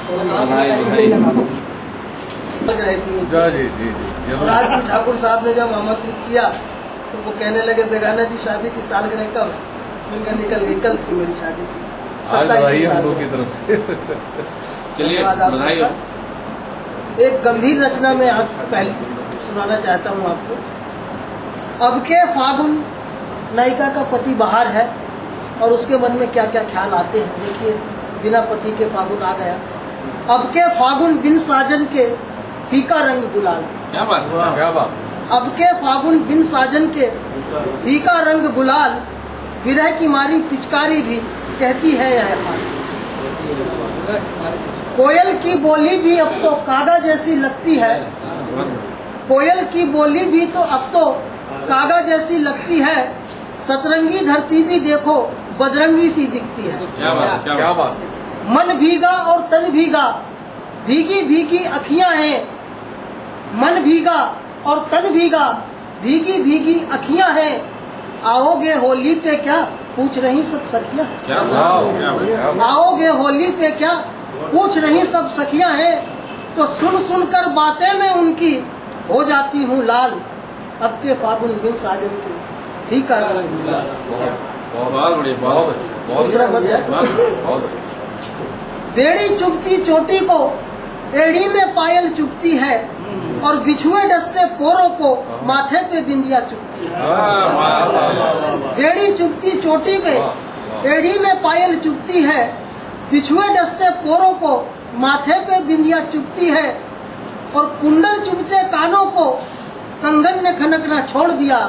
और आज भी ठाकुर साहब ने जब आमंत्रित किया तो वो कहने लगे बेगाना जी शादी की सालगिरह कब है? उनका निकल गई, कल थी मेरी शादी, 27 हम लोग की तरफ से। चलिए बधाई। एक गंभीर रचना में आज पहले सुनाना चाहता हूँ आपको। अब के फागुन, नायिका का पति बाहर है और उसके मन में क्या क्या ख्याल आते हैं। देखिए, बिना पति के फागुन आ गया। अब के फागुन बिन साजन के फीका रंग गुलाल। क्या बात, क्या बात। अब के फागुन बिन साजन के फीका रंग गुलाल, विरह की मारी पिचकारी भी कहती है यह हाल। कोयल की बोली भी अब तो कागा जैसी लगती है, कोयल की बोली भी तो अब तो कागा जैसी लगती है। सतरंगी धरती भी देखो बदरंगी सी दिखती है। क्या बात, क्या बात। मन भीगा और तन भीगा, भीगी भीगी अखियां हैं। मन भीगा और तन भीगा, भीगी भीगी अखियां हैं। आओगे होली पे क्या पूछ रही सब सखियां। आओगे होली पे क्या पूछ रही सब सखियां हैं। तो सुन सुन कर बातें में उनकी हो जाती हूँ लाल। अब के फागुन बिन साजन की फीका रंग गुलाल। बहुत बढ़िया, बहुत अच्छा। दूसरा बदल। बेड़ी चुभती चोटी को, एड़ी में पायल चुभती है। और बिछुए डसते पोरों को माथे पे बिंदिया चुभती है। बेड़ी चुभती चोटी पे, एड़ी में पायल चुभती है। बिछुए डसते पोरों को माथे पे बिंदिया चुभती है। और कुंडल चुभते कानों को कंगन ने खनकना छोड़ दिया।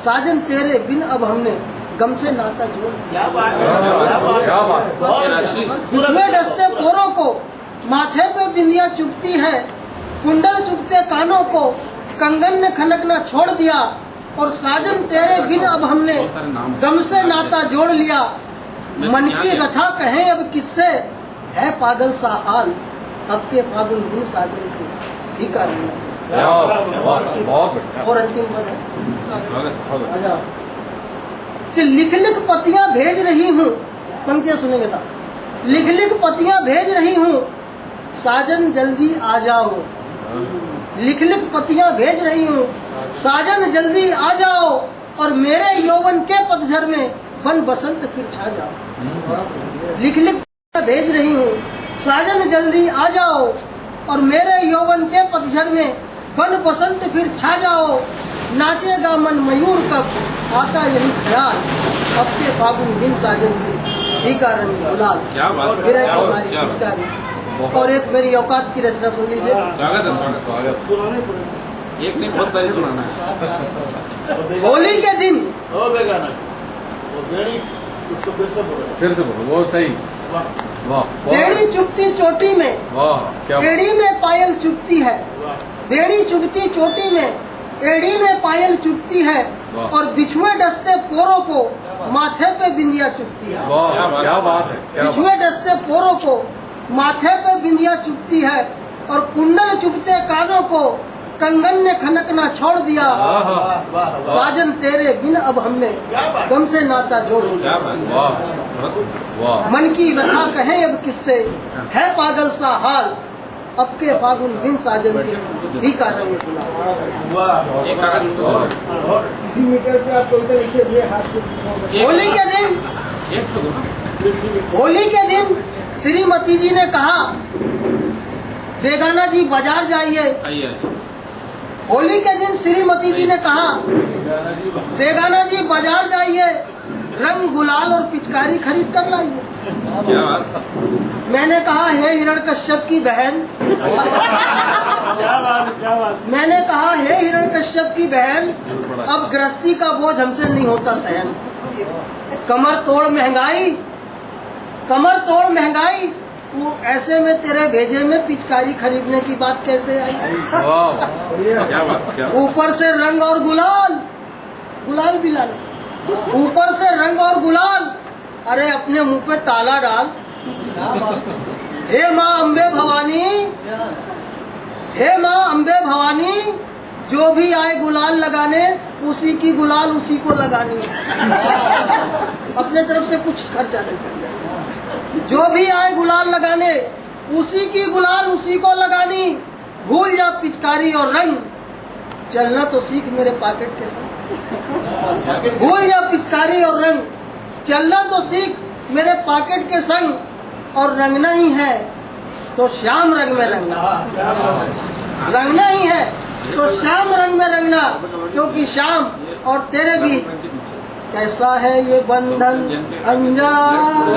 साजन तेरे बिन अब हमने गम से नाता जोड़ दिया। बिछुए डसते पोरों को माथे पे बिंदिया चुभती है। कुंडल चुभते कानों को कंगन ने खनकना छोड़ दिया। और साजन तेरे बिन अब हमने गम से नाता जोड़ लिया। मन की व्यथा कहें अब किससे, है पागल सा हाल। अब के फागुन बिन साजन को फीका रंग। और अंतिम पद है कि लिख लिख पतियां भेज रही हूँ। पंक्तियां सुनेंगे साहब। लिख लिख पतियां भेज रही हूँ, साजन जल्दी आ जाओ। लिख लिख पतियां भेज रही हूँ, साजन जल्दी आ जाओ। और मेरे यौवन के पतझड़ में बन बसंत फिर छा जाओ। लिख लिख पतियां भेज रही हूँ, साजन जल्दी आ जाओ। और मेरे यौवन के पतझड़ में बन बसंत फिर छा जाओ। नाचेगा मन मयूर कब आता यही ख्याल। अब के फागुन बिन साजन की फीका रंग गुलाल। क्या बात, विरह की मारी पिचकारी। और एक मेरी औकात की रचना सुन लीजिए। स्वागत है, स्वागत। एक नहीं, बहुत सारी सुनाना है। होली के दिन, फिर से बोलो, वो सही। वाह। बेड़ी चुभती चोटी में, वाह, क्या एड़ी में पायल चुभती है। बेड़ी चुभती चोटी में, एड़ी में पायल चुभती है। और बिछुए डसते पोरों को माथे पे बिंदिया चुभती है। वाह, क्या बात है। बिछुए डसते पोरों को माथे पे बिंदिया चुभती है। और कुंडल चुभते कानों को कंगन ने खनकना छोड़ दिया। साजन तेरे बिन अब हमने गम से नाता जोड़ दिया। मन की व्यथा कहें अब किससे, है पागल सा हाल। अब के फागुन बिन साजन के फीका रंग गुलाल। इसी मीटर पे आप इधर लिखे हुए हाथ। होली के दिन, होली के दिन श्रीमती जी ने कहा बेगाना जी बाजार जाइए। होली के दिन श्रीमती जी ने कहा बेगाना जी बाजार जाइए, रंग गुलाल और पिचकारी खरीद कर लाइए। मैंने कहा हे हिरण्यकश्यप की बहन, मैंने कहा हे हिरण्यकश्यप की बहन, अब गृहस्थी का बोझ हमसे नहीं होता सहन। कमर तोड़ महंगाई, कमर तोड़ महंगाई, वो ऐसे में तेरे भेजे में पिचकारी खरीदने की बात कैसे आई। ऊपर से रंग और गुलाल, गुलाल भी लाना, ऊपर से रंग और गुलाल, अरे अपने मुंह पे ताला डाल। हे माँ अम्बे भवानी, हे माँ अम्बे भवानी, जो भी आए गुलाल लगाने उसी की गुलाल उसी को लगानी है। अपने तरफ से कुछ खर्चा नहीं करना। जो भी आए गुलाल लगाने उसी की गुलाल उसी को लगानी, भूल जा पिचकारी और रंग, चलना तो सीख मेरे पॉकेट के संग। भूल जा पिचकारी और रंग, चलना तो सीख मेरे पॉकेट के संग, और रंगना ही है तो श्याम रंग में रंगना, रंगना ही है तो श्याम रंग में रंगना, क्योंकि श्याम और तेरे बीच कैसा है ये बंधन अनजान।